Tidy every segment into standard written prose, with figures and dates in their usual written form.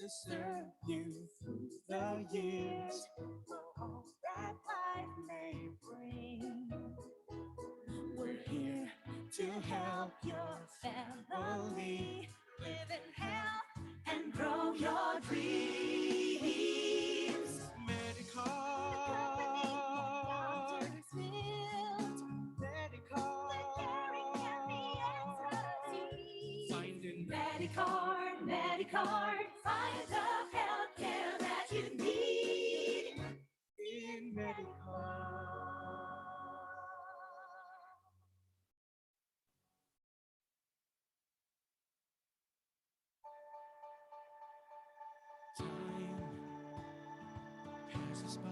to serve you through the years for all that life may bring. We're here to help your family live in health and grow your dreams. Medicard. Medicard, find the healthcare that you need in Medicard. Time passes by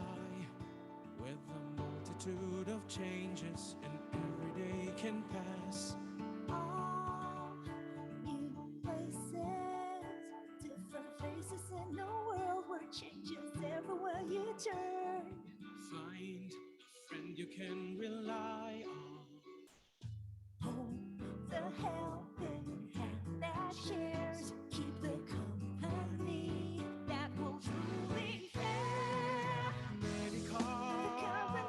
with a multitude of changes, and every day can pass. All new places, different faces in a world where changes everywhere you turn. Find a friend you can rely on. Home, the helping hand that shares. Keep the company that will truly care. The company that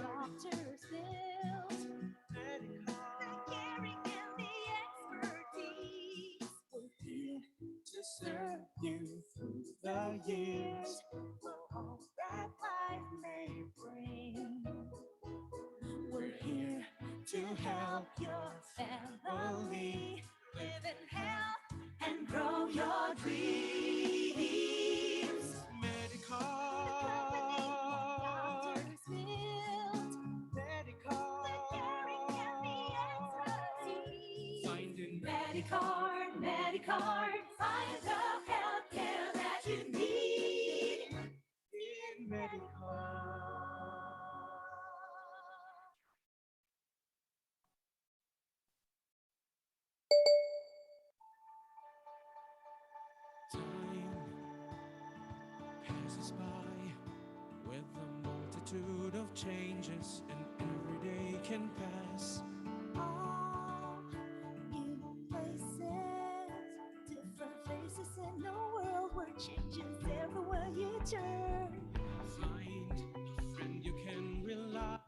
doctors build. The caring and the expertise. We're here to serve you through the years for all that life may bring. We're here to help your family live in health and grow your dreams. Medicard. Finding Medicard, find the healthcare that you need in Medicard. Time passes by with a multitude of changes, and every day can pass. All new places, different faces in a world where changes everywhere you turn. Find a friend you can rely.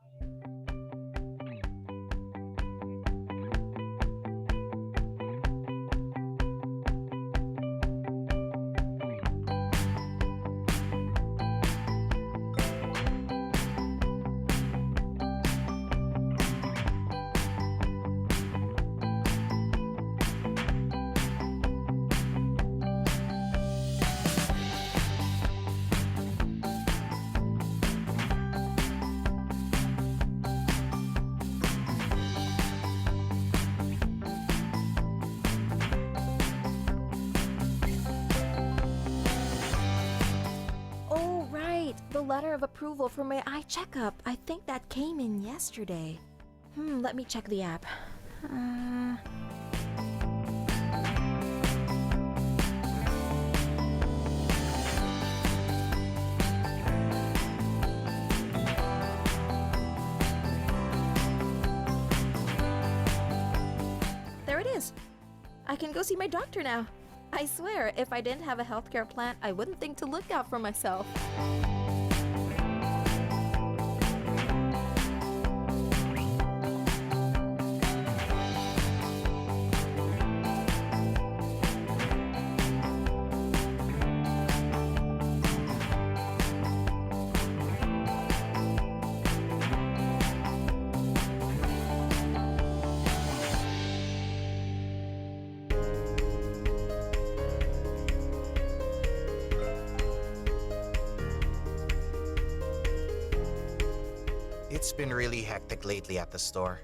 Oh, right. The letter of approval for my eye checkup. I think that came in yesterday. Let me check the app. There it is. I can go see my doctor now. I swear, if I didn't have a healthcare plan, I wouldn't think to look out for myself. It's been really hectic lately at the store,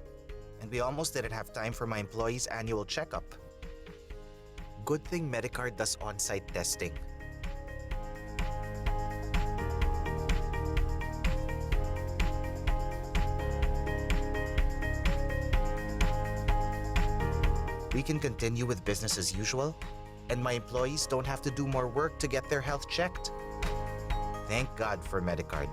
and we almost didn't have time for my employees' annual checkup. Good thing Medicard does on-site testing. We can continue with business as usual, and my employees don't have to do more work to get their health checked. Thank God for Medicard.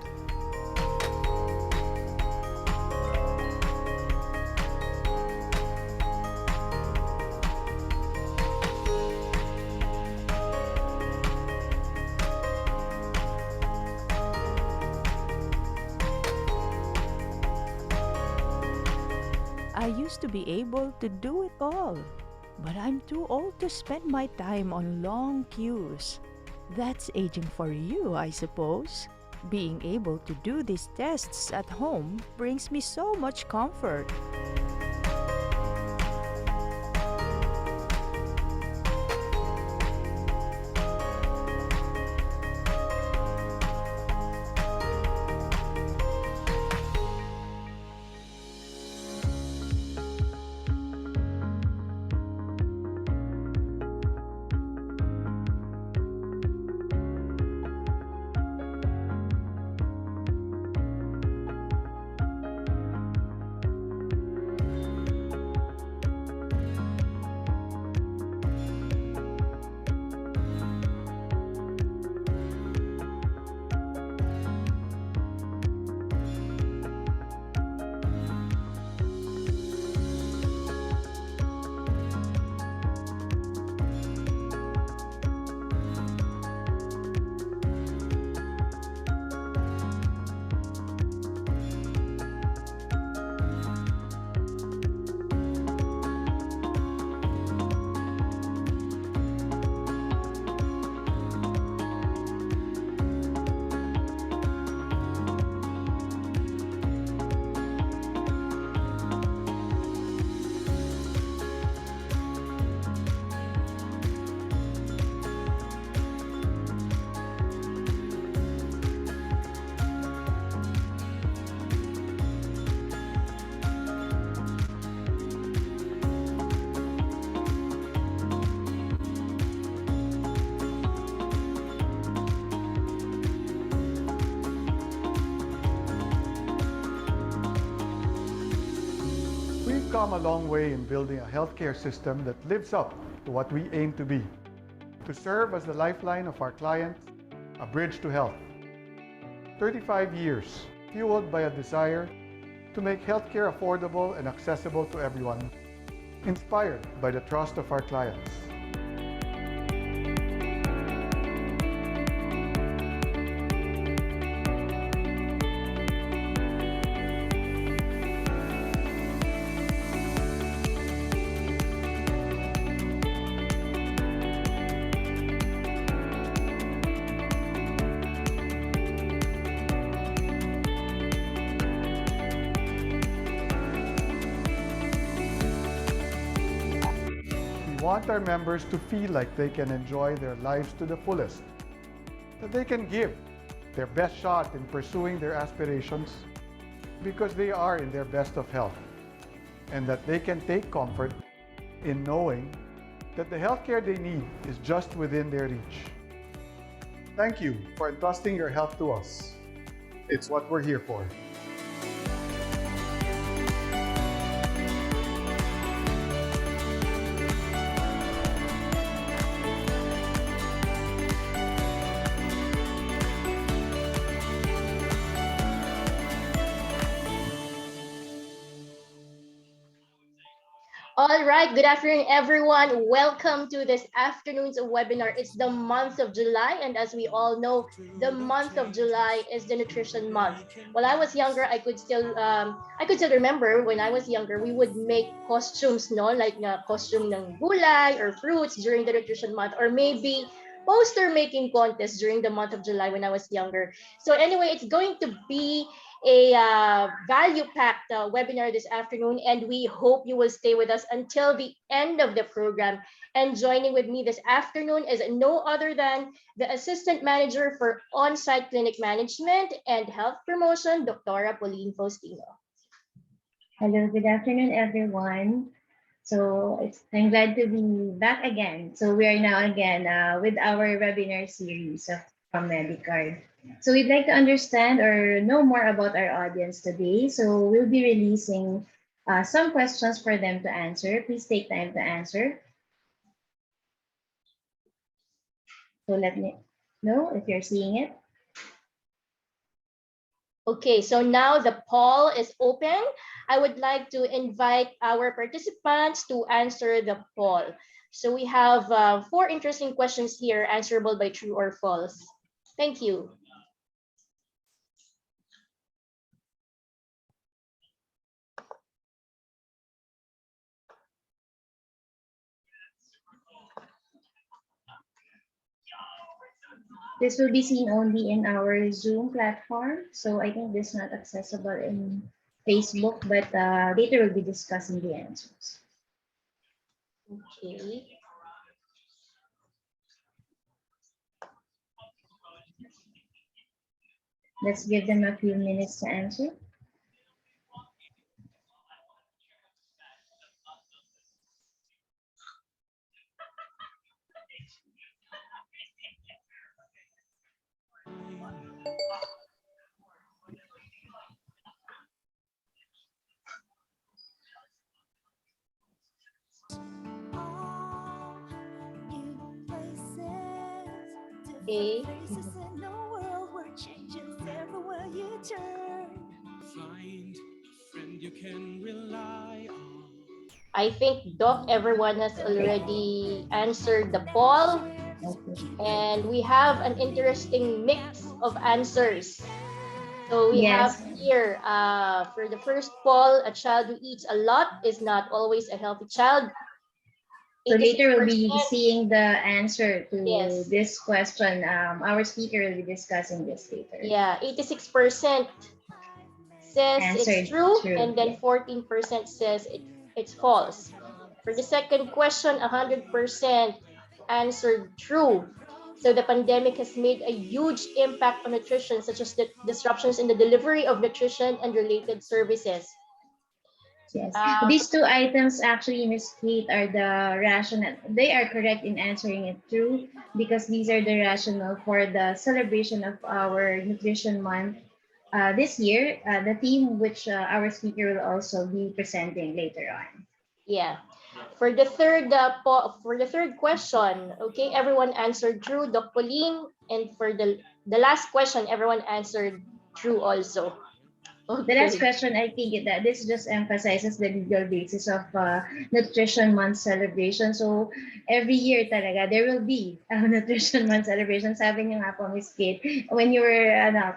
I used to be able to do it all, but I'm too old to spend my time on long queues. That's aging for you, I suppose. Being able to do these tests at home brings me so much comfort. We've come a long way in building a healthcare system that lives up to what we aim to be, to serve as the lifeline of our clients, a bridge to health. 35 years, fueled by a desire to make healthcare affordable and accessible to everyone, inspired by the trust of our clients. We want our members to feel like they can enjoy their lives to the fullest, that they can give their best shot in pursuing their aspirations because they are in their best of health, and that they can take comfort in knowing that the healthcare they need is just within their reach. Thank you for entrusting your health to us. It's what we're here for. All right, good afternoon, everyone. Welcome to this afternoon's webinar. It's the month of July, and as we all know, the month of July is the nutrition month. While I was younger, I could still remember when I was younger, we would make costumes, no, like na costume ng gulay or fruits during the nutrition month, or maybe poster making contest during the month of July when I was younger. So anyway, it's going to be a value-packed webinar this afternoon, and we hope you will stay with us until the end of the program. And joining with me this afternoon is no other than the Assistant Manager for On-Site Clinic Management and Health Promotion, Dr. Pauline Faustino. Hello, good afternoon, everyone. I'm glad to be back again. So we are now again with our webinar series from Medicard. So we'd like to understand or know more about our audience today. So we'll be releasing some questions for them to answer. Please take time to answer. So let me know if you're seeing it. Okay, so now the poll is open. I would like to invite our participants to answer the poll. So we have 4 interesting questions here, answerable by true or false. Thank you. This will be seen only in our Zoom platform. So I think this is not accessible in Facebook, but later we'll be discussing the answers. Okay. Let's give them a few minutes to answer. All new places, different Okay. faces in a world where changes everywhere you turn. Find a friend you can rely on. I think, Doc, everyone has already answered the poll, Okay. and we have an interesting mix of answers. So we have Yes. here, for the first poll, a child who eats a lot is not always a healthy child. So later we'll be 86%, seeing the answer to yes. this question. Our speaker will be discussing this later. Yeah, 86% says it's Answered true, true. and then Yeah. 14% says it's false. For the second question, 100% answered true. So the pandemic has made a huge impact on nutrition, such as the disruptions in the delivery of nutrition and related services. Yes. For These two items actually, Miss Kate, are the rationale. They are correct in answering it true because these are the rationale for the celebration of our Nutrition Month this year. The theme which our speaker will also be presenting later on. yeah, for the third question, okay, everyone answered true, Doc Pauline, and for the last question, everyone answered true also. The last Okay. question, I think that this just emphasizes the legal basis of Nutrition Month celebration. So every year talaga, there will be a Nutrition Month celebration. Sabi niyo nga po, Miss Kate, when you were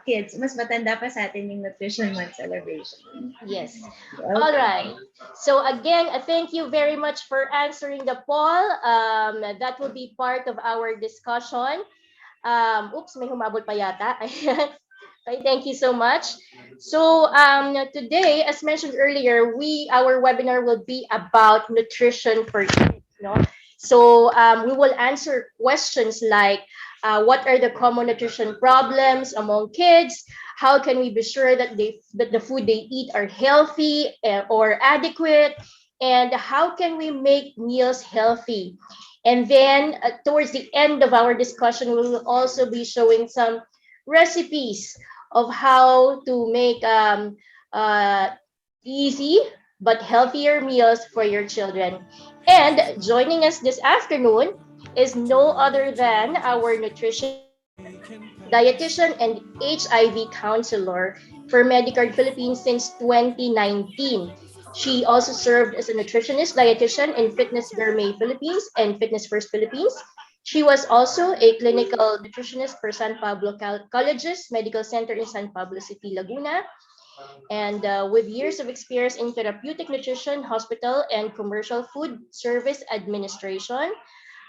kids, mas matanda pa sa atin yung Nutrition Month celebration. Yes. All Okay. right. So again, thank you very much for answering the poll. That will be part of our discussion. Oops, may humabol pa yata. Ayan. Okay, thank you so much. So today, as mentioned earlier, our webinar will be about nutrition for kids. No? So we will answer questions like, what are the common nutrition problems among kids? How can we be sure that the food they eat are healthy or adequate? And how can we make meals healthy? And then towards the end of our discussion, we will also be showing some recipes of how to make uh, easy but healthier meals for your children. And joining us this afternoon is no other than our nutritionist, dietitian, and HIV counselor for Medicare Philippines since 2019. She also served as a nutritionist, dietitian in Fitness Gourmet Philippines and Fitness First Philippines. She was also a clinical nutritionist for San Pablo College's Medical Center in San Pablo City, Laguna, and with years of experience in therapeutic nutrition, hospital, and commercial food service administration.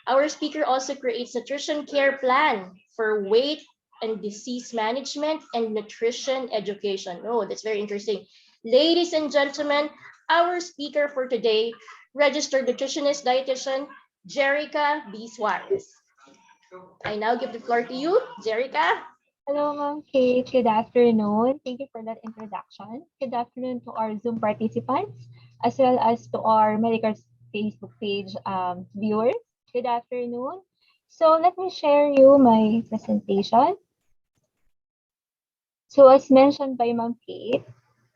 Our speaker also creates nutrition care plan for weight and disease management and nutrition education. Oh, that's very interesting. Ladies and gentlemen, our speaker for today, registered nutritionist dietitian, Jerica B. Suarez. I now give the floor to you, Jerica. Hello, Ma'am Kate. Good afternoon. Thank you for that introduction. Good afternoon to our Zoom participants, as well as to our Medical's Facebook page viewers. Good afternoon. So let me share you my presentation. So as mentioned by Ma'am Kate,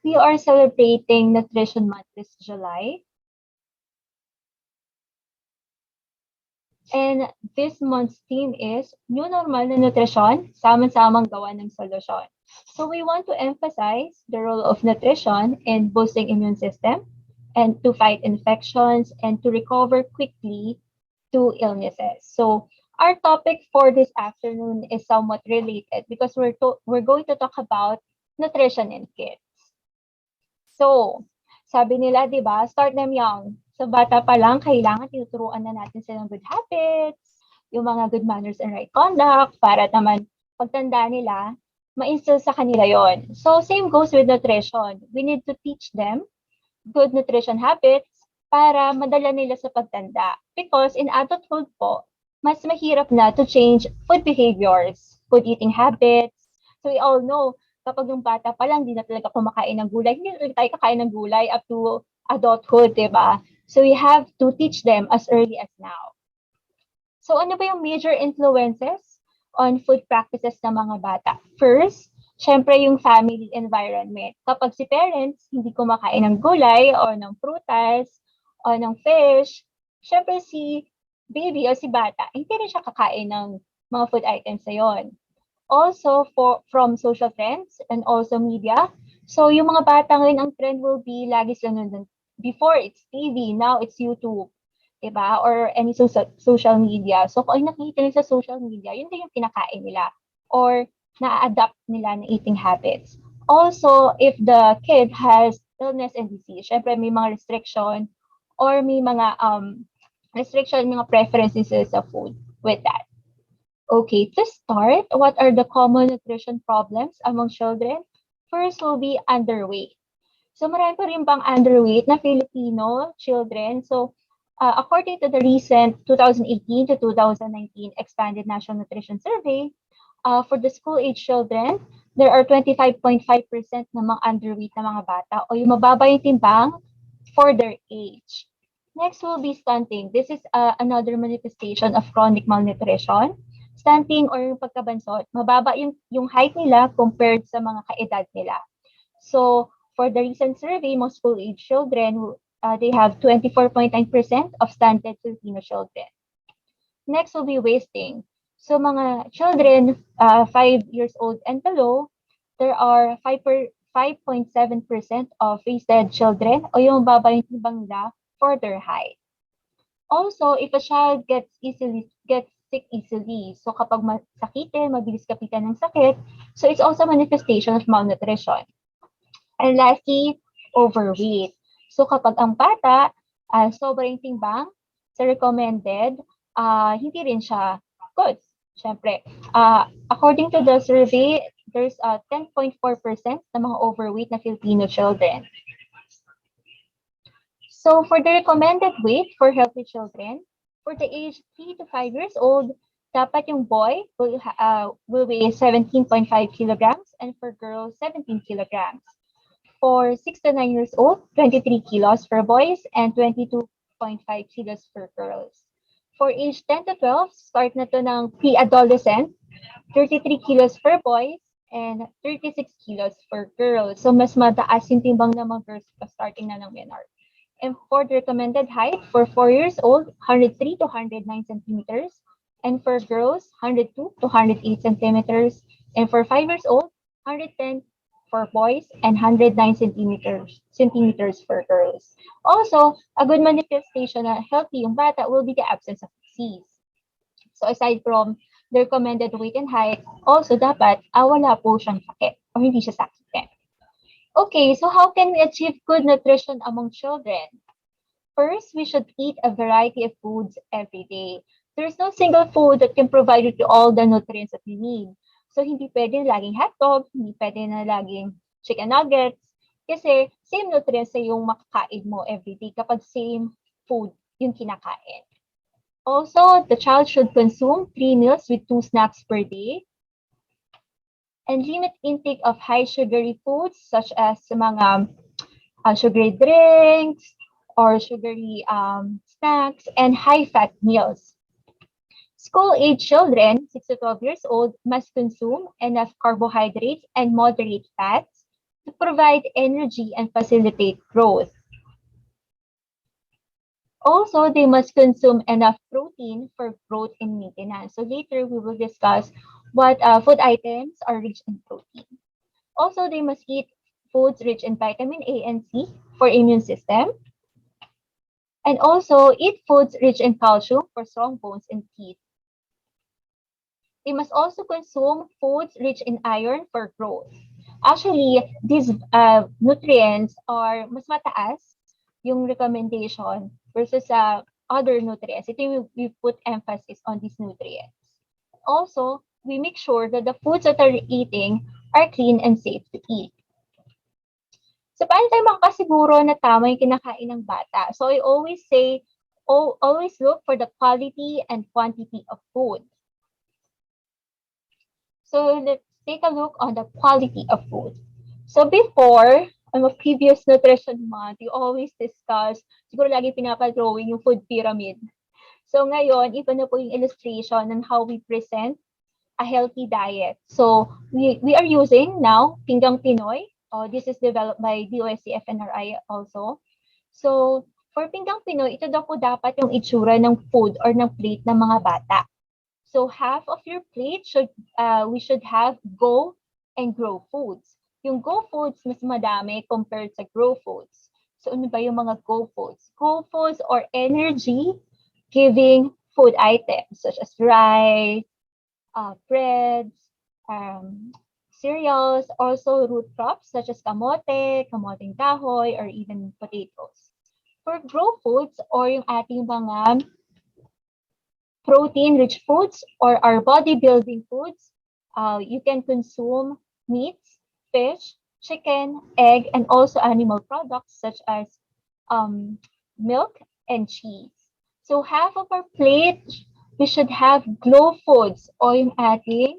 we are celebrating Nutrition Month this July. And this month's theme is New Normal na Nutrisyon, Sama-samang Gawa ng Solusyon. So we want to emphasize the role of nutrition in boosting immune system and to fight infections and to recover quickly to illnesses. So our topic for this afternoon is somewhat related because we're going to talk about nutrition in kids. So, sabi nila, di ba, start them young. So, bata pa lang, kailangan tinuturuan na natin sila ng good habits, yung mga good manners and right conduct para naman pagtanda nila, ma-instill sa kanila yon. So same goes with nutrition. We need to teach them good nutrition habits para madala nila sa pagtanda. Because in adulthood po, mas mahirap na to change food behaviors, food eating habits. So we all know, kapag yung bata pa lang, hindi na talaga kumakain ng gulay. Hindi na talaga tayo kakain ng gulay up to adulthood, di ba? So we have to teach them as early as now. So ano ba yung major influences on food practices ng mga bata? First, syempre yung family environment. Kapag si parents hindi kumakain ng gulay o ng prutas o ng fish, syempre si baby o si bata, hindi rin siya kakain ng mga food items na yon. Also, from social trends and also media. So yung mga bata ngayon, ang trend will be lagi sila nandun. Before, it's TV. Now, it's YouTube. Diba? Or any social media. So kung nakikita nila sa social media, yun din yung kinakain nila. Or na-adapt nila na eating habits. Also, if the kid has illness and disease, syempre may mga restriction or may mga restriction, mga preferences sa food with that. Okay, to start, what are the common nutrition problems among children? First will be underweight. So marami pa rin bang underweight na Filipino children? So according to the recent 2018 to 2019 Expanded National Nutrition Survey, for the school-age children, there are 25.5% na mga underweight na mga bata o yung mababa yung timbang for their age. Next will be stunting. This is another manifestation of chronic malnutrition. Stunting or yung pagkabansot, mababa yung height nila compared sa mga kaedad nila. So, for the recent survey, most school-age children, they have 24.9% of stunted Filipino children. Next will be wasting. So, mga children 5 years old and below, there are 5.7% of wasted children o yung baba yung timbang nila for their height. Also, if a child gets sick easily, so kapag sakitin, mabilis kapitan ng sakit, so it's also a manifestation of malnutrition. And lastly, overweight. So kapag ang bata, sobrang timbang, sa recommended, hindi rin siya good. Siyempre, according to the survey, there's 10.4% na mga overweight na Filipino children. So for the recommended weight for healthy children, for the age 3 to 5 years old, dapat yung boy will weigh 17.5 kilograms and for girls, 17 kilograms. For 6 to 9 years old, 23 kilos for boys and 22.5 kilos for girls. For age 10 to 12, start na to ng pre-adolescent, 33 kilos for boys and 36 kilos for girls. So mas mataas yung timbang ng mga girls starting na ng menor. And for the recommended height, for 4 years old, 103 to 109 centimeters. And for girls, 102 to 108 centimeters. And for 5 years old, 110 for boys and 109 centimeters for girls. Also, a good manifestation na healthy yung bata will be the absence of disease. So aside from the recommended weight and height, also dapat wala po siyang sakit or hindi siya sakit. Okay, so how can we achieve good nutrition among children? First, we should eat a variety of foods every day. There's no single food that can provide you to all the nutrients that you need. So, hindi pwede na laging hotdog, hindi pwede na laging chicken nuggets, kasi same nutrients na yung makakain mo every day kapag same food yung kinakain. Also, the child should consume 3 meals with 2 snacks per day. And limit intake of high sugary foods such as mga sugary drinks or sugary snacks and high-fat meals. School-age children, 6 to 12 years old, must consume enough carbohydrates and moderate fats to provide energy and facilitate growth. Also, they must consume enough protein for growth and maintenance. So later, we will discuss what food items are rich in protein. Also, they must eat foods rich in vitamin A and C for immune system. And also, eat foods rich in calcium for strong bones and teeth. They must also consume foods rich in iron for growth. Actually, these nutrients are mas mataas yung recommendation versus other nutrients. Ito yung we put emphasis on these nutrients. Also, we make sure that the foods that are eating are clean and safe to eat. So, paano tayo makakasiguro na tama yung kinakain ng bata? So, I always say, always look for the quality and quantity of food. So, let's take a look on the quality of food. So, before, on a previous nutrition month, you always discuss, siguro lagi pinapa-drawing yung food pyramid. So, ngayon, iba na po yung illustration on how we present a healthy diet. So, we are using now Pinggang Pinoy. This is developed by DOSC FNRI also. So, for Pinggang Pinoy, ito daw po dapat yung itsura ng food or ng plate ng mga bata. So, half of your plate we should have go and grow foods. Yung go foods, mas madami compared sa grow foods. So, ano ba yung mga go foods? Go foods or energy-giving food items such as rice, breads, cereals, also root crops such as kamote, kamoteng kahoy, or even potatoes. For grow foods or yung ating mga protein-rich foods or our bodybuilding foods, you can consume meats, fish, chicken, egg, and also animal products such as milk and cheese. So half of our plate, we should have glow foods o yung ating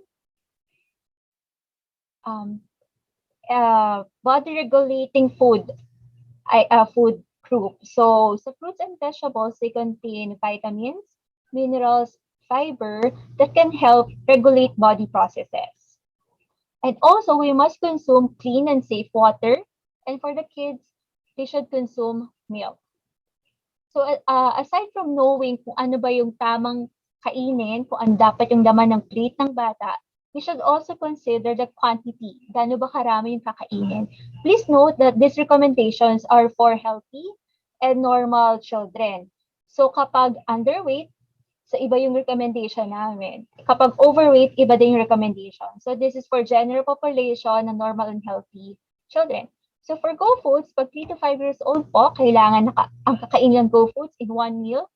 body-regulating food group. So fruits and vegetables, they contain vitamins, minerals, fiber that can help regulate body processes. And also, we must consume clean and safe water. And for the kids, they should consume milk. So aside from knowing kung ano ba yung tamang kainin, kung ano dapat yung laman ng plate ng bata, we should also consider the quantity. Gaano ba karami yung kakainin? Please note that these recommendations are for healthy and normal children. So kapag underweight, so iba yung recommendation namin. Kapag overweight, iba din yung recommendation. So this is for general population na normal and healthy children. So for go foods, pag 3 to 5 years old po, kailangan ang kakainin ng go foods in one meal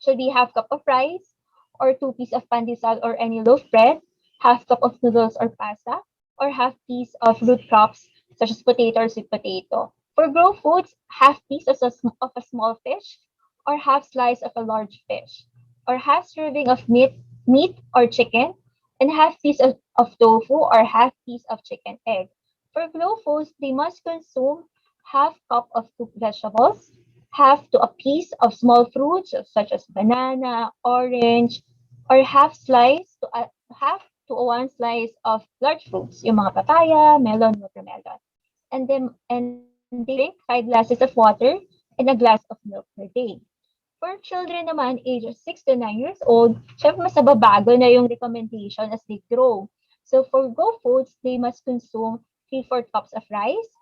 should be half cup of rice or 2 pieces of pandesal or any loaf bread, half cup of noodles or pasta, or half piece of root crops such as potato or sweet potato. For grow foods, half piece of a small fish or half slice of a large fish, or half serving of meat or chicken, and half piece of tofu or half piece of chicken egg. For glow foods, they must consume half cup of cooked vegetables, half to a piece of small fruits such as banana, orange, or half to one slice of large fruits, yung mga papaya, melon, watermelon. And they drink 5 glasses of water and a glass of milk per day. For children naman, ages 6 to 9 years old, syempre mas nababago na yung recommendation as they grow. So for go foods, they must consume 3/4 cups of rice,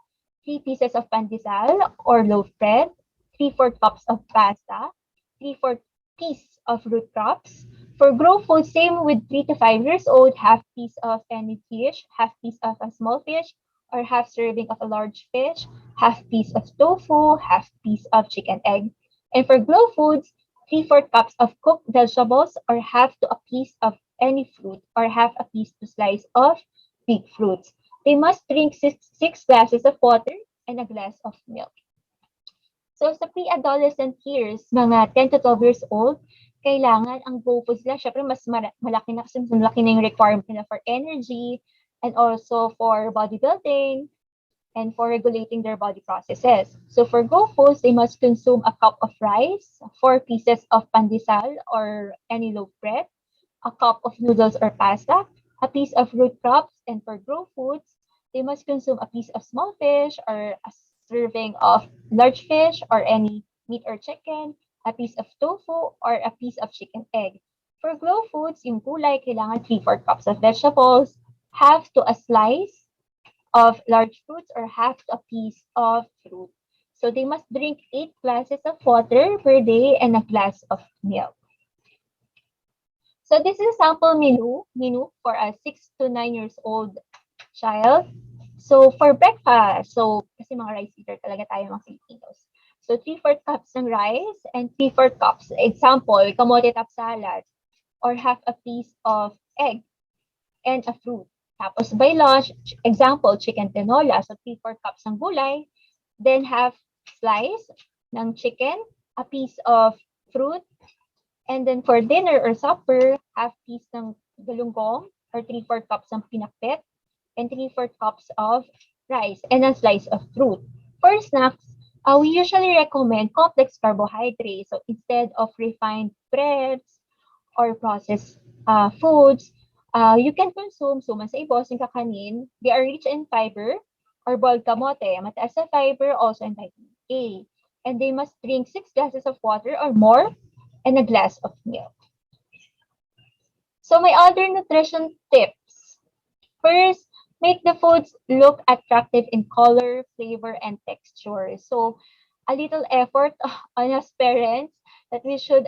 3 pieces of pandesal or loaf bread, 3/4 cups of pasta, 3/4 piece of root crops. For grow food, same with 3 to 5 years old, half piece of any fish, half piece of a small fish, or half serving of a large fish, half piece of tofu, half piece of chicken egg. And for glow foods, 3/4 cups of cooked vegetables or half to a piece of any fruit or half a piece to slice of big fruits. They must drink 6 glasses of water and a glass of milk. So sa pre-adolescent years, mga 10 to 12 years old, kailangan ang go foods nila, syempre mas malaki na kasi malaki na yung requirement nila for energy and also for bodybuilding and for regulating their body processes. So for go foods, they must consume a cup of rice, 4 pieces of pandesal or any loaf bread, a cup of noodles or pasta, a piece of root crops, and for grow foods, they must consume a piece of small fish or a serving of large fish or any meat or chicken, a piece of tofu, or a piece of chicken egg. For glow foods, yung gulay, kailangan 3/4 cups of vegetables, half to a slice of large fruits, or half to a piece of fruit. So they must drink 8 glasses of water per day and a glass of milk. So this is a sample menu for a 6 to 9 years old child. So for breakfast, so kasi mga rice eater talaga tayo mga Filipinos. So 3/4 cups ng rice and 3/4 cups, example, kamote top salad, or half a piece of egg and a fruit. Tapos by lunch, example, chicken tinola, so 3/4 cups ng gulay, then half slice ng chicken, a piece of fruit, and then for dinner or supper, half piece ng galunggong or 3/4 cups ng pinakbet and 3/4 cups of rice and a slice of fruit. For snacks, we usually recommend complex carbohydrates. So instead of refined breads or processed foods, you can consume suman sa ibos yung kakanin. They are rich in fiber or boiled kamote, mataas sa fiber, also in vitamin A. And they must drink 6 glasses of water or more and a glass of milk. So my other nutrition tips. First, make the foods look attractive in color, flavor, and texture. So a little effort on us parents that we should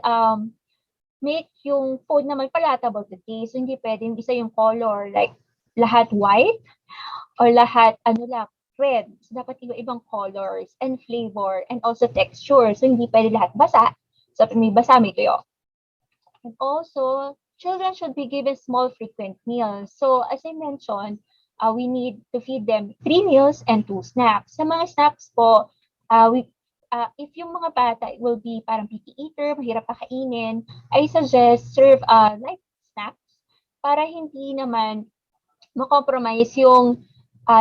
make yung food na palatable to taste. So hindi pwedeng isa yung color, like lahat white or lahat lang, red. So dapat iba-ibang colors and flavor and also texture. So hindi pwede lahat basa. So may basa, may tuyo. And also, children should be given small frequent meals. So as I mentioned, we need to feed them 3 meals and 2 snacks. Sa mga snacks po, if yung mga bata will be parang picky eater, mahirap pakainin, I suggest serve light snacks para hindi naman ma-compromise yung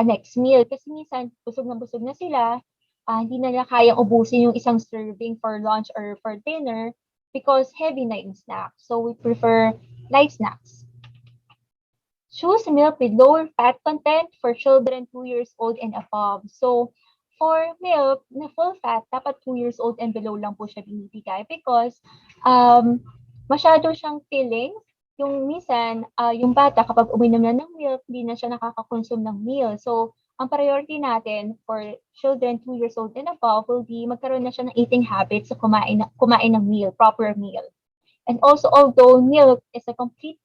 next meal. Kasi minsan, busog na sila, hindi na nila kayang ubusin yung isang serving for lunch or for dinner because heavy na yung snack. So we prefer light snacks. Choose milk with lower fat content for children 2 years old and above. So for milk na full fat, dapat 2 years old and below lang po siya binibigay because masyado siyang filling. Yung minsan, yung bata kapag uminom na ng milk, hindi na siya nakaka-consume ng meal. So ang priority natin for children 2 years old and above will be magkaroon na siya ng eating habits sa kumain ng meal, proper meal. And also, although milk is a complete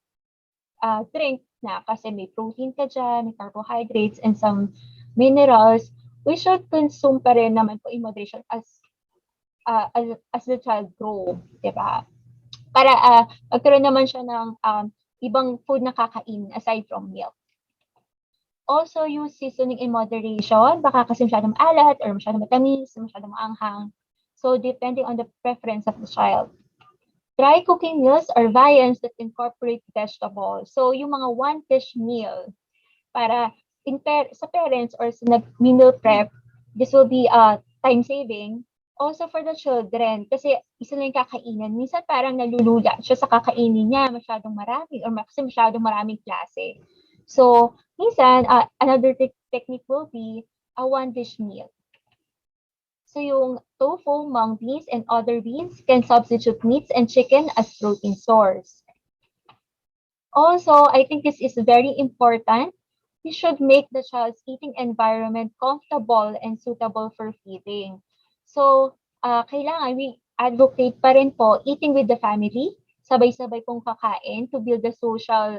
drink na kasi may protein ka dyan, may carbohydrates, and some minerals, we should consume pa rin naman po in moderation as the child grow, diba? Para magkaroon naman siya ng ibang food na kakain aside from milk. Also, use seasoning in moderation. Baka kasi masyadong alat or masyadong matamis, masyadong maanghang. So, depending on the preference of the child. Try cooking meals or viands that incorporate vegetables. So, yung mga one-dish meal para sa parents or sa nag-meal prep, this will be time-saving. Also for the children, kasi isa lang yung kakainin. Minsan parang nalulula siya sa kakainin niya, masyadong marami or kasi masyadong maraming klase. So, minsan, another technique will be a one-dish meal. So, yung tofu, mung beans, and other beans can substitute meats and chicken as protein source. Also, I think this is very important. You should make the child's eating environment comfortable and suitable for feeding. So, kailangan we advocate pa rin po eating with the family, sabay-sabay pong kakain to build the social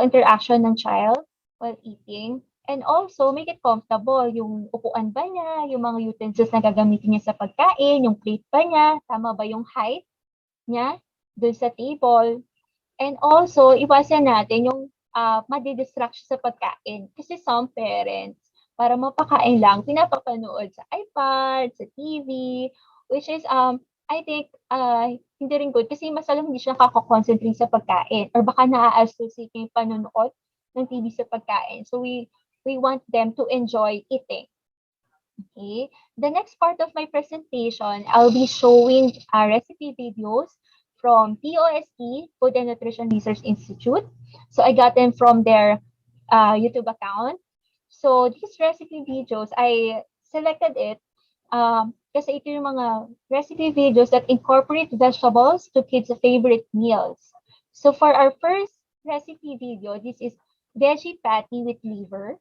interaction ng child while eating. And also, make it comfortable. Yung upuan ba niya, yung mga utensils na gagamitin niya sa pagkain, yung plate ba niya, tama ba yung height niya dun sa table. And also, iwasan natin yung madidistract siya sa pagkain. Kasi some parents, para mapakain lang, pinapapanood sa iPad, sa TV, which is, I think, hindi rin good kasi mas alam hindi siya nakaka-concentrate sa pagkain or baka na-associate yung panonood ng TV sa pagkain. So, we want them to enjoy eating. Okay. The next part of my presentation, I'll be showing recipe videos from POST, Food and Nutrition Research Institute. So I got them from their YouTube account. So these recipe videos, I selected it kasi ito yung mga recipe videos that incorporate vegetables to kids' favorite meals. So for our first recipe video, this is veggie patty with liver.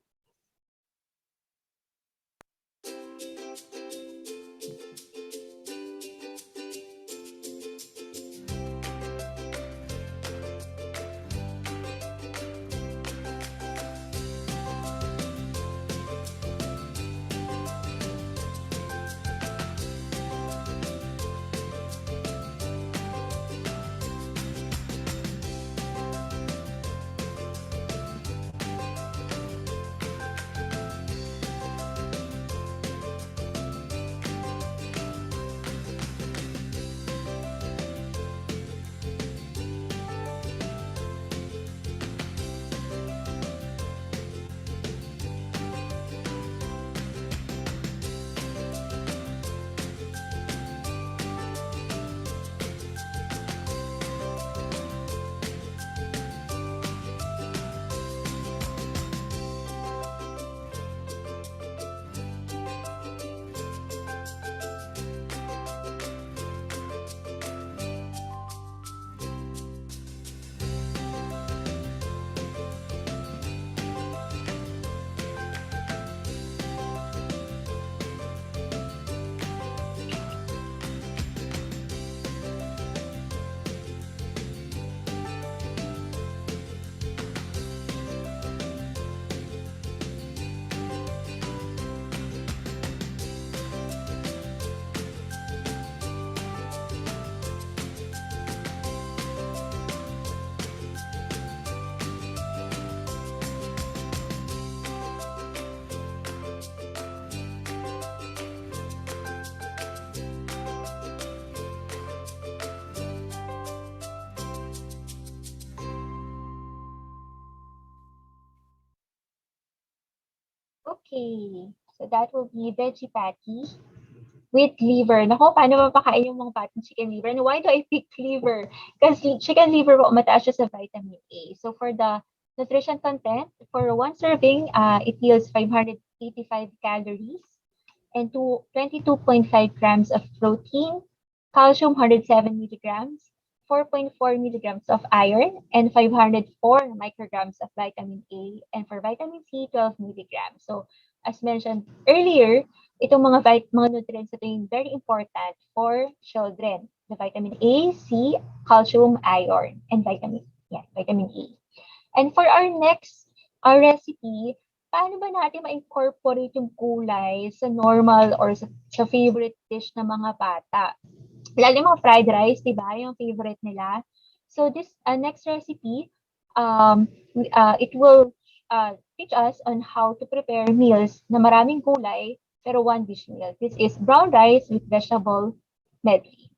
Okay, so that will be veggie patty with liver. Nako, paano mapakain yung mga patong chicken liver? And why do I pick liver? Because chicken liver po, mataas siya sa vitamin A. So for the nutrition content, for one serving, it yields 585 calories and 22.5 grams of protein, calcium 107 milligrams, 4.4 milligrams of iron, and 504 micrograms of vitamin A. And for vitamin C, 12 milligrams. So as mentioned earlier, itong mga nutrients ito yung very important for children. The vitamin A, C, calcium, iron, and vitamin A. And for our next recipe, paano ba natin ma-incorporate yung gulay sa normal or sa favorite dish ng mga bata? Lalo yung mga fried rice, di ba? Yung favorite nila. So this next recipe, it will teach us on how to prepare meals na maraming gulay pero one dish meal. This is brown rice with vegetable medley.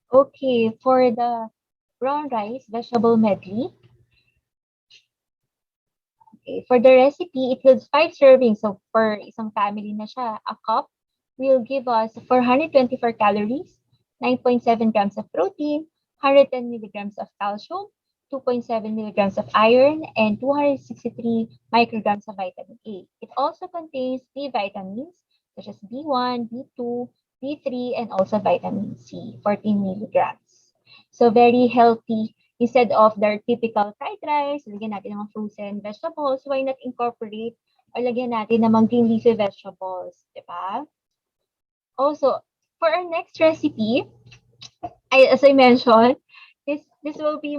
Okay, for the brown rice vegetable medley, okay, for the recipe, it yields 5 servings. So for isang family na siya, a cup will give us 424 calories, 9.7 grams of protein, 110 milligrams of calcium, 2.7 milligrams of iron, and 263 micrograms of vitamin A. It also contains B vitamins such as B1, B2, B3, and also vitamin C, 14 milligrams. So very healthy. Instead of their typical fried rice, lagyan natin ng mga frozen vegetables, why not incorporate or lagyan natin ng mga green leafy vegetables, di ba? Also, for our next recipe, as I mentioned, this will be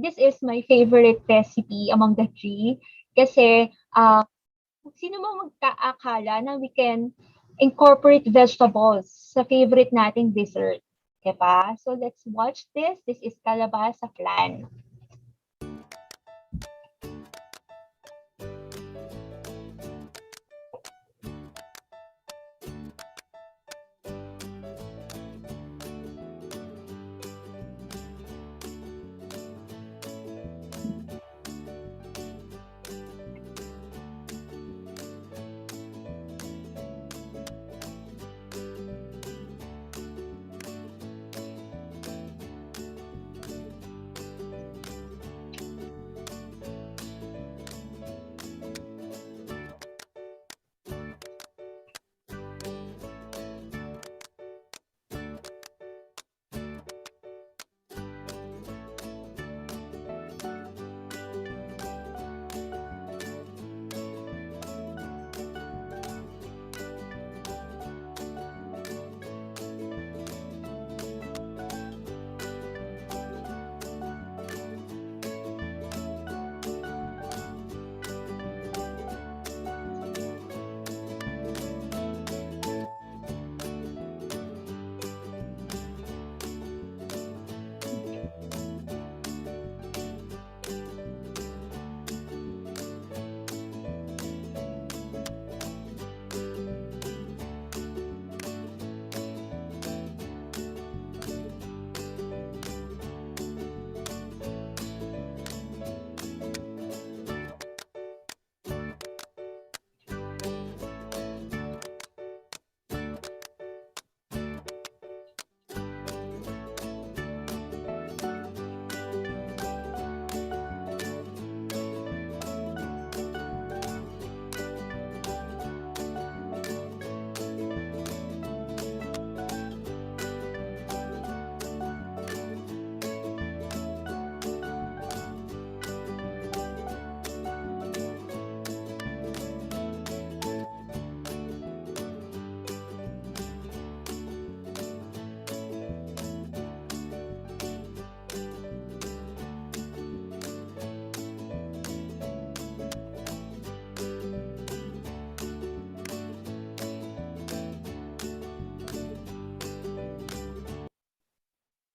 this is my favorite recipe among the three kasi sino mo magkaakala na we can incorporate vegetables sa favorite nating dessert, diba? So let's watch this. This is kalabasa flan.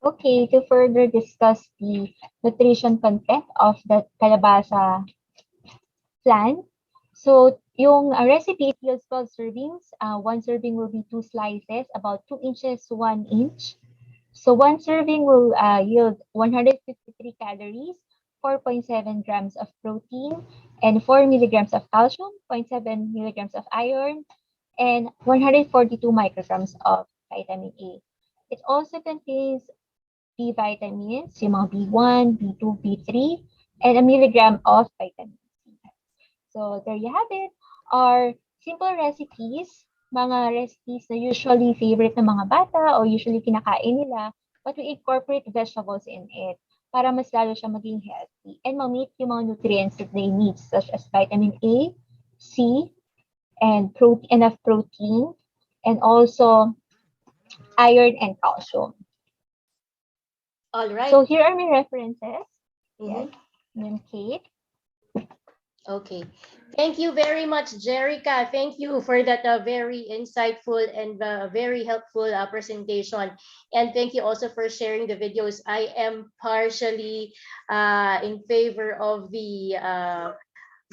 Okay, to further discuss the nutrition content of the kalabasa plant. So, yung recipe, it yields 12 servings. One serving will be 2 slices, about 2 inches to 1 inch. So, one serving will yield 153 calories, 4.7 grams of protein, and 4 milligrams of calcium, 0.7 milligrams of iron, and 142 micrograms of vitamin A. It also contains B vitamins, yung mga B1, B2, B3, and a milligram of vitamin C. So there you have it. Our simple recipes, mga recipes na usually favorite ng mga bata or usually kinakain nila, but we incorporate vegetables in it para mas lalo siya maging healthy and ma-meet yung mga nutrients that they need such as vitamin A, C, and enough protein, and also iron and calcium. All right. So here are my references. Mhm. Yes, and Kate. Okay. Thank you very much, Jerica. Thank you for that very insightful and very helpful presentation. And thank you also for sharing the videos. I am partially in favor of the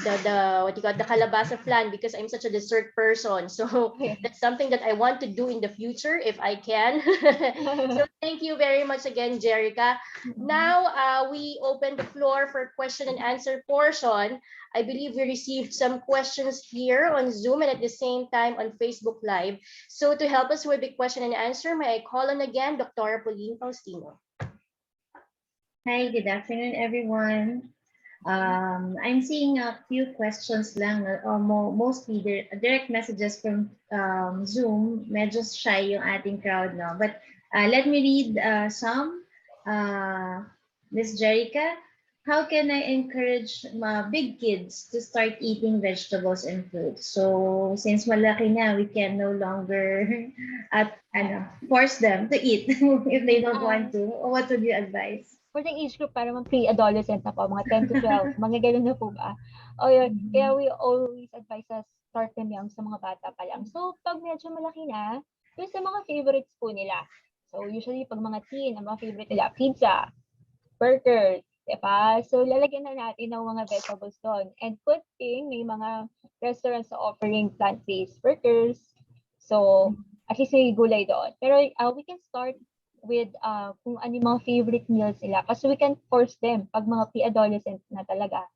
what you call the kalabasa flan because I'm such a dessert person. So that's something that I want to do in the future if I can. So thank you very much again, Jerica. Now we open the floor for question and answer portion. I believe we received some questions here on Zoom and at the same time on Facebook Live. So to help us with the question and answer, may I call on again Dr. Pauline Faustino. Hi, good afternoon, everyone. I'm seeing a few questions lang, mostly direct messages from Zoom. Medyo shy yung ating crowd, no? But let me read some. Miss Jerica, how can I encourage big kids to start eating vegetables and fruits? So, since malaki na, we can no longer force them to eat if they don't want to. What would you advise? For the age group, parang pre-adolescent na po, mga 10 to 12, mga ganun na po ba? O yun, kaya we always advise us start them young sa mga bata pa lang. So, pag medyo malaki na, yun sa mga favorites po nila. So, usually, pag mga teen, ang mga favorite nila, pizza, burgers, diba? So, lalagyan na natin ng mga vegetables doon. And good thing, may mga restaurants na offering plant-based burgers. So, at least may gulay doon. Pero we can start with kung ano yung mga favorite meals nila kasi we can force them pag mga pre-adolescent na talaga.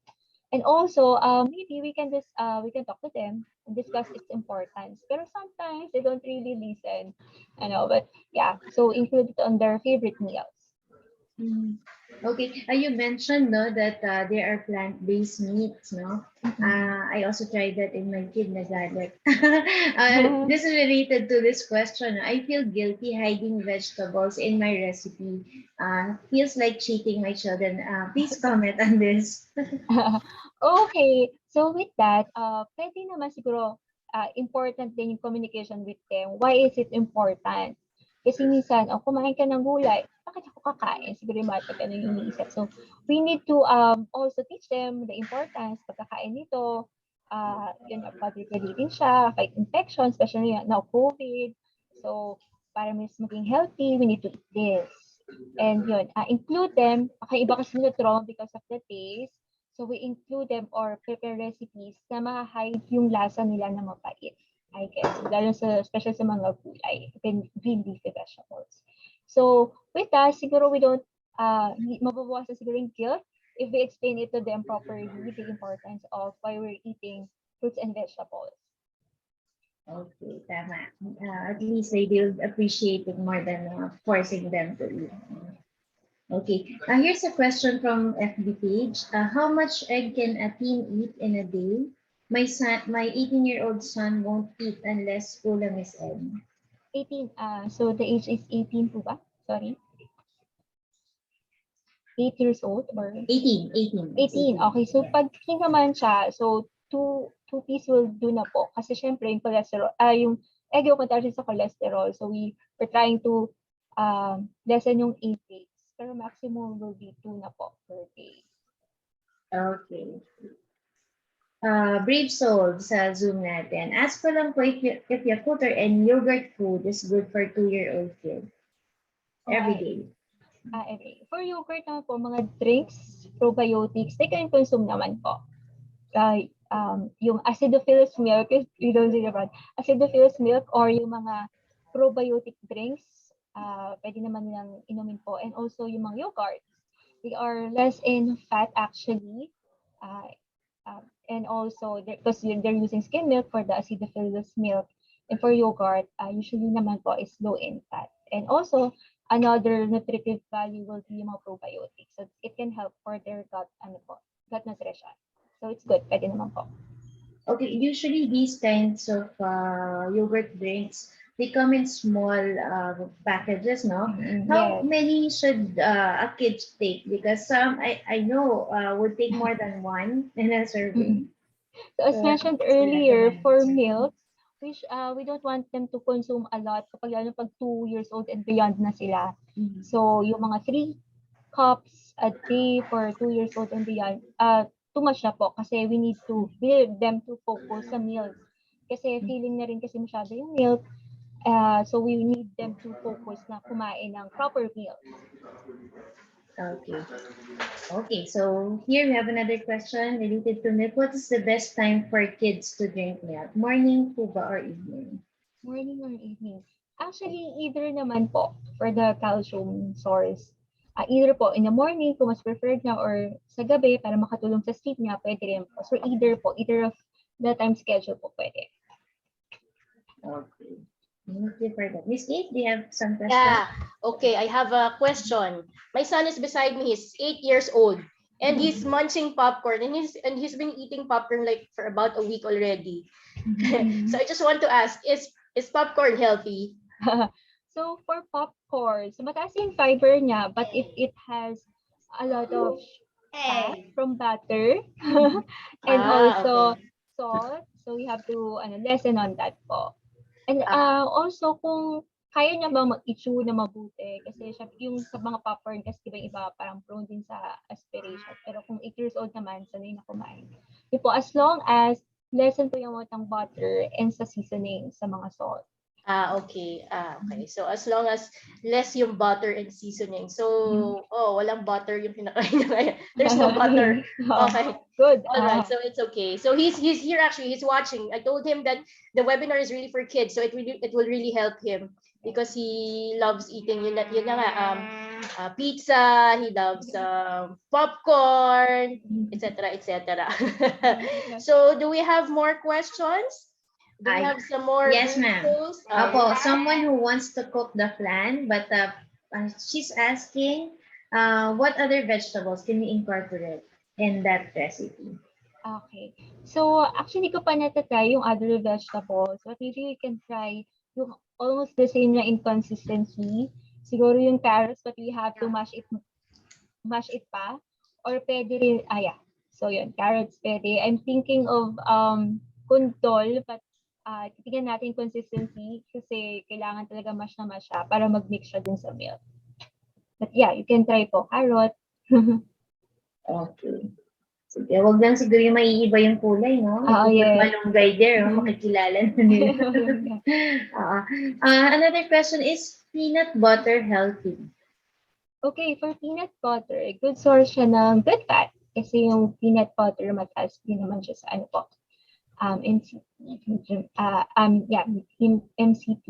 And also, maybe we can talk to them and discuss its importance. Pero sometimes they don't really listen, but yeah, so include it on their favorite meals. Okay, you mentioned that there are plant-based meats, no? I also tried that in my kid na diet. This is related to this question. I feel guilty hiding vegetables in my recipe. Feels like cheating my children. Please comment on this. Okay, so with that, pwede naman siguro important din yung communication with them. Why is it important? Kasi minsan, kumain ka ng gulay, bakit ako kakain? Siguro yung bata ganun yung iniisip. So, we need to also teach them the importance pagkakain nito. Pag-regulating siya, fight infection, especially now COVID. So, para mas maging healthy, we need to eat this. And yun, include them. Iba kasi nila trauma because of the taste. So, we include them or prepare recipes na ma-hide yung lasa nila na mapait. I guess, lalo especially sa mga gulay, green leafy vegetables. So, with that, siguro we don't, mababawasan siguro yung guilt if we explain it to them properly, the importance of why we're eating fruits and vegetables. Okay, tama. At least they will appreciate it more than forcing them to eat. Okay, here's a question from FB page. How much egg can a teen eat in a day? My 18-year-old son won't eat unless ulam is egg. 18, so the age is 18 po ba? Sorry. 8 years old or? 18. 18, okay. So pag naman siya, so two piece will do na po. Kasi syempre yung cholesterol, yung egg yung contagion sa cholesterol. So we're trying to lessen yung intake. Pero maximum will be 2 na po per day. Okay. Brave Soul sa Zoom natin. Ask ko lang po if Yakult or any yogurt food is good for 2-year-old kid every day. For yogurt naman po, mga drinks, probiotics, they can consume naman po. Yung acidophilus milk, you don't see about acidophilus milk or yung mga probiotic drinks, pwede naman nilang inumin po. And also yung mga yogurts, they are less in fat actually. And also, because they're using skim milk for the acidophilus milk, and for yogurt, usually naman po is low in fat. And also, another nutritive value will be yung mga probiotics. So it can help for their gut nutrition. So it's good. Pwede naman po. Okay, usually these kinds of yogurt drinks, they come in small packages, no? How Yes. many should a kid take? Because some I know would take more than one in a serving. So as So, mentioned what's the earlier, recommended for serving? milk, we don't want them to consume a lot kapag lalo pag 2 years old and beyond na sila. Mhm. So yung mga 3 cups a day for 2 years old and beyond, too much na po kasi we need them to focus sa meals. Kasi feeling na rin kasi masyado yung milk. So we need them to focus na kumain ng proper meals. Okay. Okay, so here we have another question related to milk. What is the best time for kids to drink milk? Morning, tuba, or evening? Morning or evening? Actually, either naman po for the calcium source. Either po in the morning kung mas preferred niya or sa gabi para makatulong sa sleep niya, pwede rin po. So either of the time schedule po pwede. Okay. Thank you for that. Miss Kate, do you have some questions? Yeah. Okay, I have a question. My son is beside me. He's 8 years old, and he's munching popcorn, and he's been eating popcorn like for about a week already. So I just want to ask, is popcorn healthy? So for popcorn, so mataas yung fiber niya, but if it has a lot of fat from butter and also Okay. salt, so we have to lessen on that po. And also kung kaya niya ba mag-chew na mabuti kasi siya, yung sa mga popcorn kasi diba iba parang prone din sa aspiration. Pero kung 8 years old naman, sanay na kumain. Yun po, as long as lessen po yung amount ng butter and sa seasoning sa mga salt. Okay. Okay. So as long as less yung butter and seasoning. So, walang butter yung kinakain niya ngayon. There's no butter. Okay. Good. All right. So it's okay. So he's here actually. He's watching. I told him that the webinar is really for kids, so it will really help him because he loves eating yun na nga pizza. He loves popcorn, etc. etc. So do we have more questions? Do we have some more? Yes, ma'am. Apo, someone who wants to cook the flan, but she's asking, what other vegetables can we incorporate in that recipe? Okay. So, actually ko pa natatry yung other vegetables. But maybe we can try yung almost the same na inconsistency. Siguro yung carrots, but we have to mash it pa. Or pwede rin, So yun, carrots pwede. I'm thinking of kuntol, but titignan natin consistency kasi kailangan talaga mash na mash siya para mag-mix siya din sa milk. But yeah, you can try po carrot. Okay. Sige, wag lang siguro yung maiiba yung kulay, no? Yes. Malunggay there, makikilala na nila. Another question is, peanut butter healthy? Okay, for peanut butter, good source siya ng good fat. Kasi yung peanut butter, mataas din naman siya sa MCT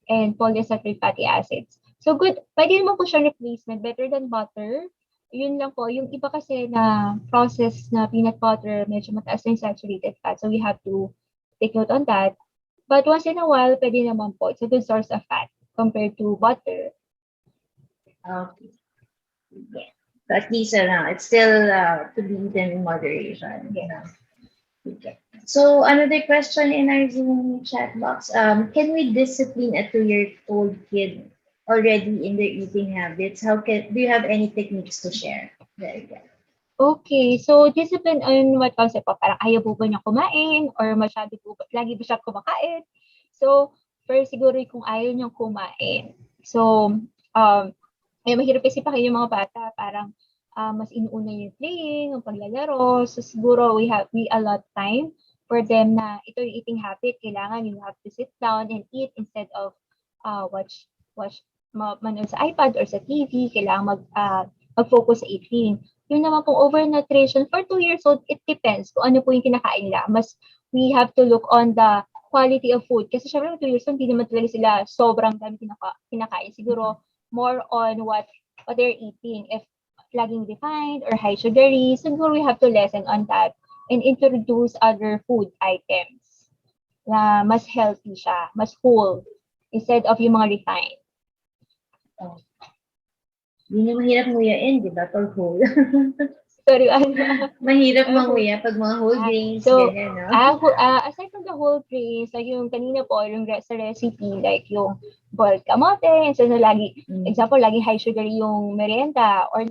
and polyunsaturated fatty acids. So good, pwede naman po siya replacement, better than butter. Yun lang po, yung iba kasi na processed na peanut butter, medyo mataas na yung saturated fat. So we have to take note on that. But once in a while, pwede naman po. It's a good source of fat compared to butter. Okay. Yeah. But at least it's still to be eaten in moderation. Yeah. Okay. So another question in our Zoom chat box. Can we discipline a 2-year-old kid already in their eating habits? Do you have any techniques to share? Very good. Okay, so discipline on what concept po? Parang ayaw po ba niya kumain or masyado po lagi ba siya kumakain? So, first siguro kung ayaw niyang kumain. So, mahirap kasi pakin yung mga bata, parang mas inuuna yung playing, yung paglalaro. So siguro we allot time for them na ito yung eating habit. Kailangan you have to sit down and eat instead of watch manood sa iPad or sa TV, kailangan mag-focus sa eating. Yung naman pong overnutrition, for 2 years old, it depends kung ano po yung kinakain nila. We have to look on the quality of food. Kasi syempre, 2 years old, hindi naman talaga sila sobrang dami kinakain. Siguro, more on what they're eating. If laging refined or high sugary, siguro we have to lessen on that and introduce other food items na mas healthy siya, mas full, instead of yung mga refined. Oh. Yun yung mahirap nguyain, di ba? Pag whole. Sorry, Mahirap manguya pag mga whole grains, so, ganyan, no? aside from the whole grains, like yung kanina po, yung sa recipe, like yung boiled kamote, instead na example, lagi high sugar yung merienda, or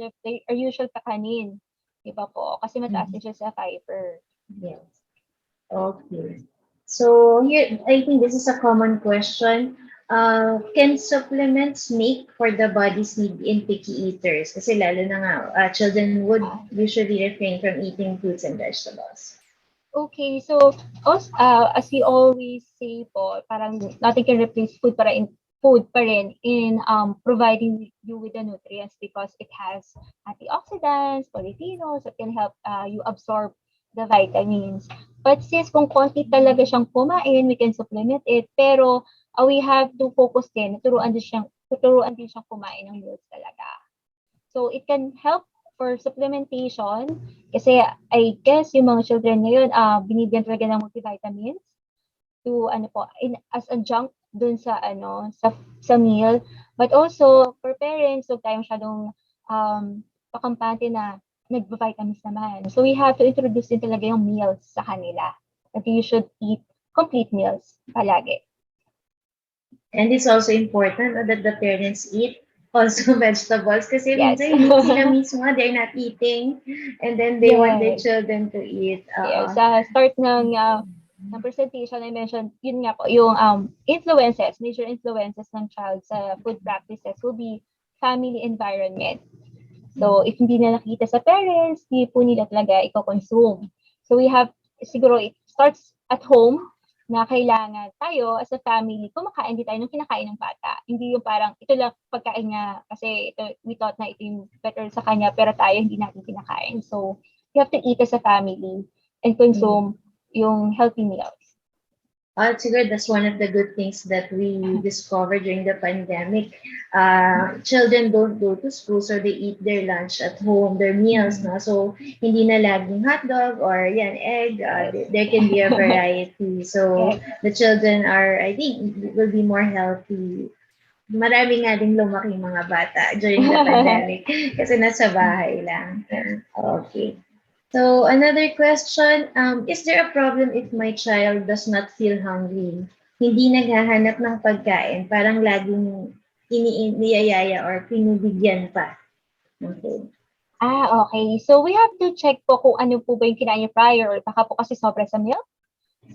usual kakanin. Di ba po? Kasi mataas din siya sa fiber. Yes. Okay. So here, I think this is a common question. Can supplements make for the body's need in picky eaters? Kasi lalo na nga, children would usually refrain from eating fruits and vegetables. Okay, so as we always say po, parang nothing can replace food pa rin in providing you with the nutrients because it has antioxidants, polyphenols that can help you absorb the vitamins. But since kung konti talaga siyang kumain, we can supplement it. Pero we have to focus din, turuan din siyang kumain ng meals talaga. So it can help for supplementation kasi I guess yung mga children ngayon binibigyan talaga ng multivitamins to as adjunct dun sa sa meal, but also for parents huwag tayong masyadong pakampante na nagba-vitamins naman. So we have to introduce din talaga yung meals sa kanila. That you should eat complete meals palagi. And it's also important that the parents eat also vegetables kasi minsan hindi sila mismo, they're not eating and then they want their children to eat. Sa start ng presentation, I mentioned, yun nga po, yung major influences ng child sa food practices will be family environment. So, if hindi na nakita sa parents, hindi po nila talaga i-consume. So, siguro it starts at home na kailangan tayo as a family, kumakain din tayo ng kinakain ng bata. Hindi yung parang, ito lang pagkain niya kasi we thought na ito yung better sa kanya, pero tayo hindi natin kinakain. So, you have to eat as a family and consume yung healthy meals. Siguro that's one of the good things that we discovered during the pandemic. Children don't go to school, so they eat their lunch at home, their meals, no? So, hindi na laging hotdog or egg. There can be a variety. So, the children I think, will be more healthy. Marami nga din lumaki mga bata during the pandemic kasi nasa bahay lang. Okay. So another question, is there a problem if my child does not feel hungry? Hindi naghahanap ng pagkain, parang laging niyayaya or pinubigyan pa. Okay. Okay. So we have to check po kung ano po ba yung kinain niya prior or baka po kasi sobra sa milk.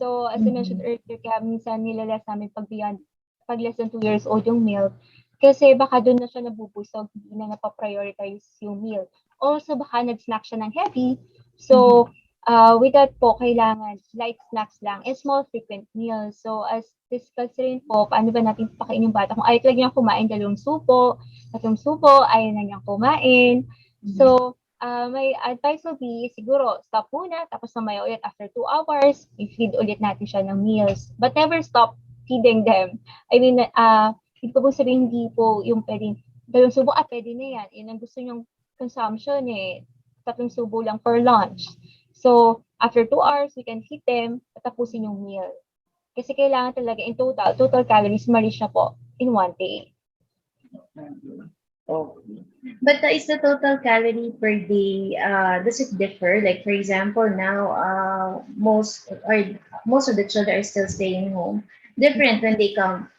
So as I mentioned earlier, kaya minsan nilalas namin pag less than 2 years old yung milk kasi baka doon na siya nabubusog, hindi na napaprioritize yung meal. Also, baka nag-snack siya ng heavy. So, with that po, kailangan light snacks lang and small frequent meals. So, as discussed rin po, paano ba natin pakain yung bata? Kung ayaw talaga niyang kumain, tatlong supo, ayaw na niyang kumain. So, my advice will be, siguro, stop muna, tapos mamaya ulit after 2 hours, i-feed ulit natin siya ng meals. But never stop feeding them. I mean, hindi po sabihin, hindi po yung pwedeng, tatlong subo, pwede na yan. Yun ang gusto niyong consumption tatlong subo lang for lunch. So, after 2 hours, we can feed them, tapusin yung meal. Kasi kailangan talaga in total calories, ma-reach na po in 1 day. Okay. But is the total calorie per day, does it differ? Like, for example, now, most of the children are still staying home. Different when they come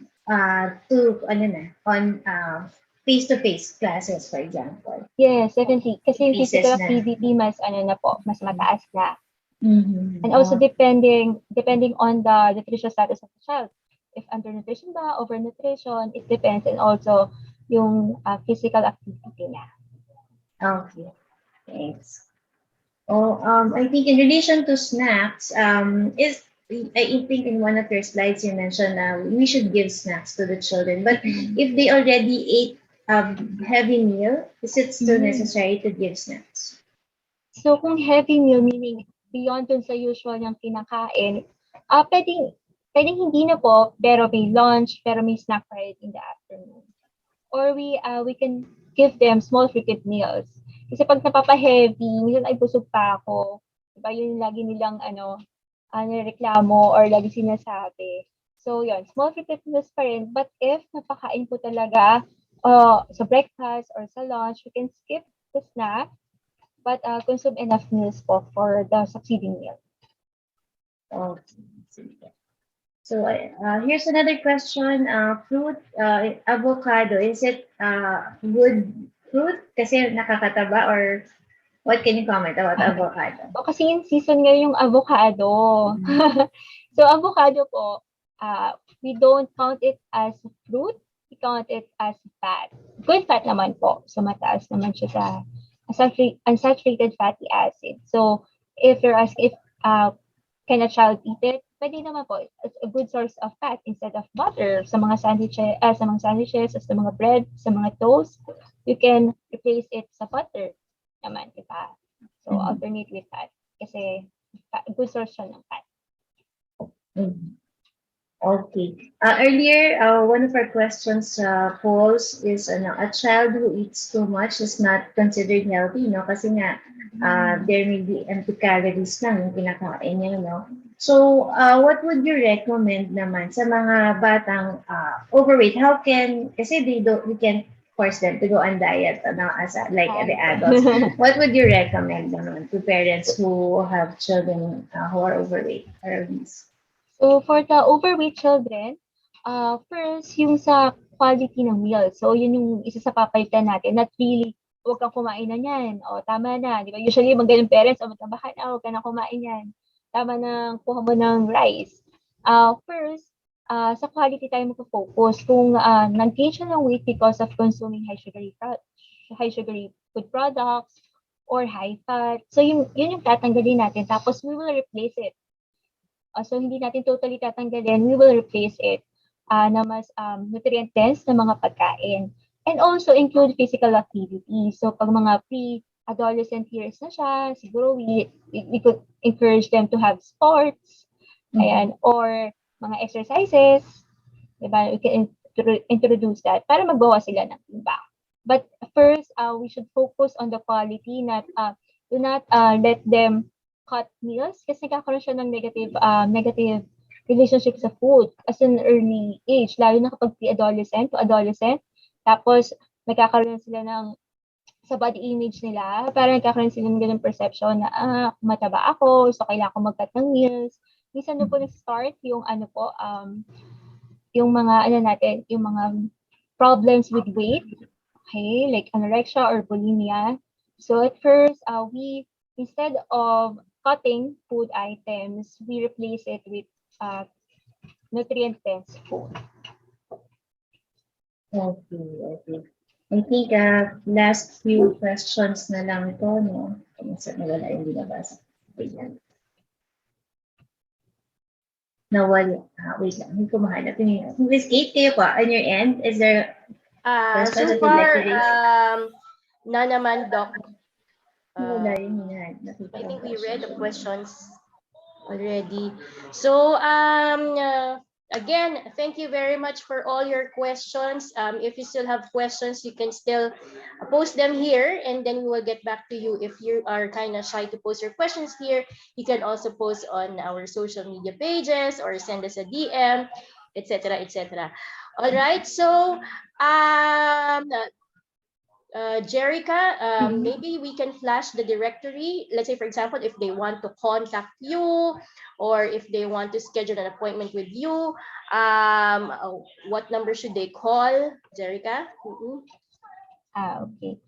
face-to-face classes, for example. Yes, definitely. Kasi yung physical activity mas mataas na. And also depending on the nutritional status of the child. If undernutrition ba, overnutrition, it depends. And also yung physical activity niya. Okay, thanks. I think in relation to snacks, I think in one of your slides you mentioned we should give snacks to the children. But if they already ate a heavy meal, is it still necessary to give snacks? So kung heavy meal, meaning beyond dun sa usual niyang kinakain, pwedeng hindi na po, pero may lunch, pero may snack pa rin in the afternoon. Or we can give them small frequent meals. Kasi pag napapa-heavy, minsan ay busog pa ako. Diba yun yung lagi nilang reklamo or lagi sinasabi. So yun, small frequent meals pa rin. But if napakain po talaga sa breakfast or sa lunch, we can skip the snack but consume enough meals po for the succeeding meal. Okay. So here's another question. Fruit, avocado, is it good fruit? Kasi nakakataba, or what can you comment about avocado? O kasi yung season ngayon yung avocado. So avocado po, we don't count it as fruit, we count it as fat. Good fat naman po. So mataas naman siya sa unsaturated fatty acid. So if you're asking if can a child eat it, pwede naman po. It's a good source of fat instead of butter. Sa mga sandwiches, sa mga bread, sa mga toast, you can replace it sa butter naman, diba? So alternate with that kasi good source siya ng fat. Okay. Earlier, one of our questions posed is a child who eats too much is not considered healthy, no? Kasi nga, there may be empty calories lang yung kinakain niya, no? So, what would you recommend naman sa mga batang overweight? Kasi we can force them to go on diet, like the adults. What would you recommend naman to parents who have children who are overweight or obese? So for the overweight children, first yung sa quality ng meal. So yun yung isa sa papalitan natin. Not really, huwag kang kumain na yan. O tama na. Di ba? Usually, mga ganun parents, magtabahan na, huwag ka na kumain yan. Tama na, kuha mo ng rice. First, sa quality tayo mag-focus. Kung nag-gain siya ng weight because of consuming high sugary food products or high fat. So yun yung tatanggalin natin. Tapos we will replace it. So hindi natin totally tatanggalin, we will replace it na mas nutrient-dense na mga pagkain. And also include physical activity. So pag mga pre-adolescent years na siya, siguro we could encourage them to have sports, ayan, or mga exercises, diba? We can introduce that para magbawa sila ng timbang. But first, we should focus on the quality, do not let them cut meals kasi nagkakaroon siya ng negative relationship sa food as an early age, lalo na kapag pre-adolescent to adolescent. Tapos, nagkakaroon sila sa body image nila, parang nagkakaroon sila ng ganung perception na mataba ako, so kailangan ko mag-cut ng meals. Minsan po na-start yung yung mga problems with weight, okay, like anorexia or bulimia. So at first, we instead of cutting food items, we replace it with nutrient-dense food. Okay. I think last few questions na lang ito, no? Nawala yung binabasa. Nawala. Wait lang, hindi ko mahanap. Miss Kate, kayo po, on your end, is there so far, none naman, Doc. Wala yun yan. I think we read the questions already. So, again, thank you very much for all your questions. If you still have questions, you can still post them here, and then we will get back to you. If you are kind of shy to post your questions here, you can also post on our social media pages or send us a DM, etc., etc. All right. So, Jerica, maybe we can flash the directory. Let's say, for example, if they want to contact you or if they want to schedule an appointment with you, what number should they call, Jerica? Okay.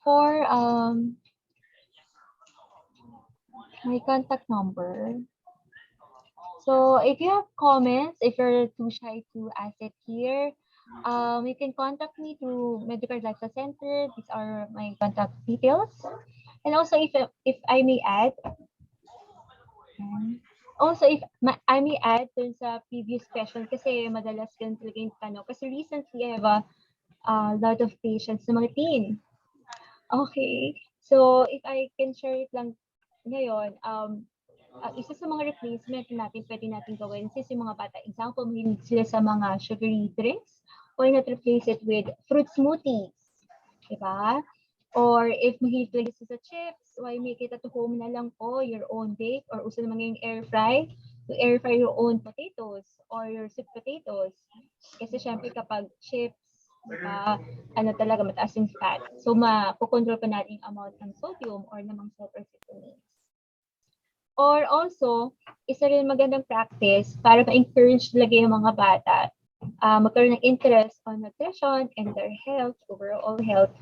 For my contact number. So if you have comments, if you're too shy to ask it here, you can contact me through Medical Lifestyle Center. These are my contact details. And also, if I may add, Also, if I may add dun sa previous question, kasi madalas yun talaga yung tanong. Kasi recently, I have a lot of patients na mga teen. Okay. So, if I can share it lang ngayon, isa sa mga replacement natin, pwede natin gawin, since yung mga bata, example, mahilig sila sa mga sugary drinks, why not replace it with fruit smoothies? Diba? Or if mahilig talaga sila sa chips, why make it at home na lang po, your own bake, or uso naman yung air fry, to air fry your own potatoes or your sweet potatoes. Kasi syempre kapag chips, diba, ano talaga, mataas yung fat. So, mapukontrol pa natin yung amount ng sodium or namang salt or vitamins. Or also, isa rin magandang practice para ma-encourage talaga yung mga bata magkaroon ng interest on nutrition and their health, overall health.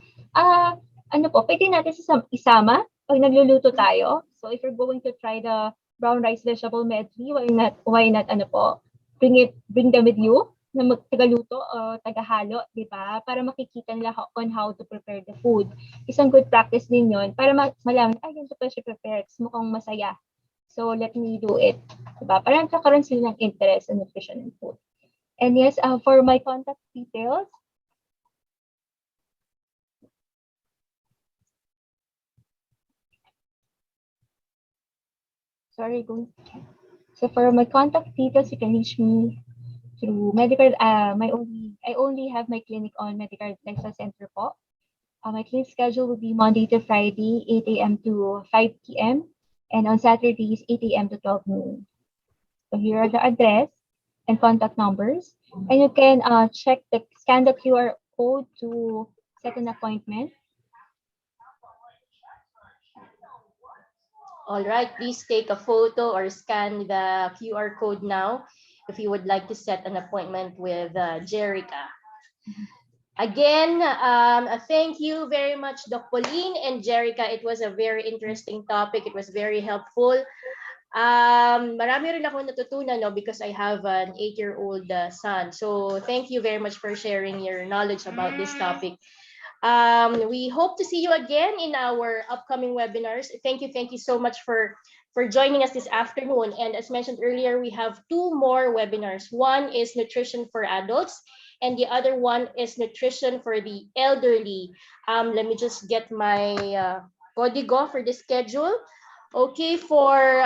Ano po, pwede natin isama pag nagluluto tayo. So if you're going to try the brown rice vegetable medley, why not ano po, bring them with you na tagaluto o tagahalo, di ba? Para makikita nila on how to prepare the food. Isang good practice din yun para malaman, ay, ganito pa siya prepare. Mukhang masaya. So let me do it. Diba? Para nagkakaroon sila ng interest in nutrition and food. And yes, for my contact details, so for my contact details, you can reach me through Medicare. I only have my clinic on Medicare Lifestyle Center po. My clinic schedule will be Monday to Friday, 8 a.m. to 5 p.m. and on Saturdays, 8 a.m. to 12 noon. So here are the address and contact numbers. And you can scan the QR code to set an appointment. All right, please take a photo or scan the QR code now if you would like to set an appointment with Jerica. Again, thank you very much, Doc Pauline and Jerica. It was a very interesting topic. It was very helpful. Marami rin ako natutunan, no, because I have an 8-year-old son. So thank you very much for sharing your knowledge about this topic. We hope to see you again in our upcoming webinars. Thank you so much for joining us this afternoon. And as mentioned earlier, we have 2 more webinars. One is nutrition for adults, and the other one is nutrition for the elderly. Let me just get my código for the schedule. Okay, for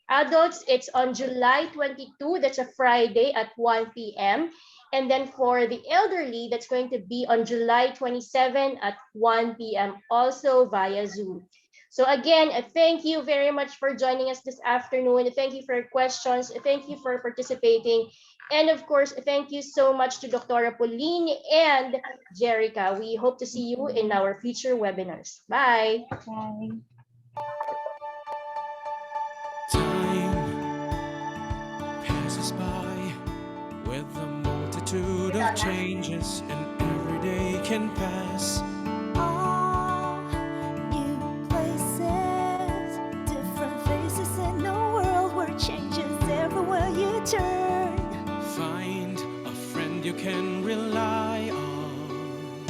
adults, it's on July 22. That's a Friday at 1 p.m. And then for the elderly, that's going to be on July 27 at 1 p.m. also via Zoom. So again, thank you very much for joining us this afternoon. Thank you for your questions. Thank you for participating. And of course, thank you so much to Dr. Pauline and Jerica. We hope to see you in our future webinars. Bye. Bye. Time passes by with a multitude of changes, and every day can pass. All new places, different faces in a world where changes everywhere you turn. Find a friend you can rely on.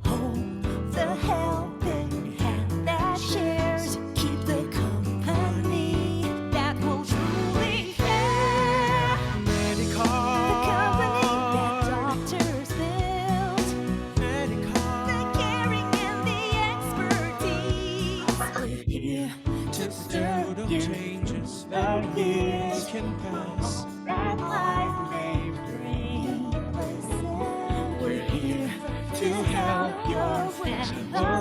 Hold the helping hand that shares. Keep the company that will truly care. The company that doctors build. The caring and the expertise. We're here to serve you Changes the years can pass. that life may bring. We're here to help your family.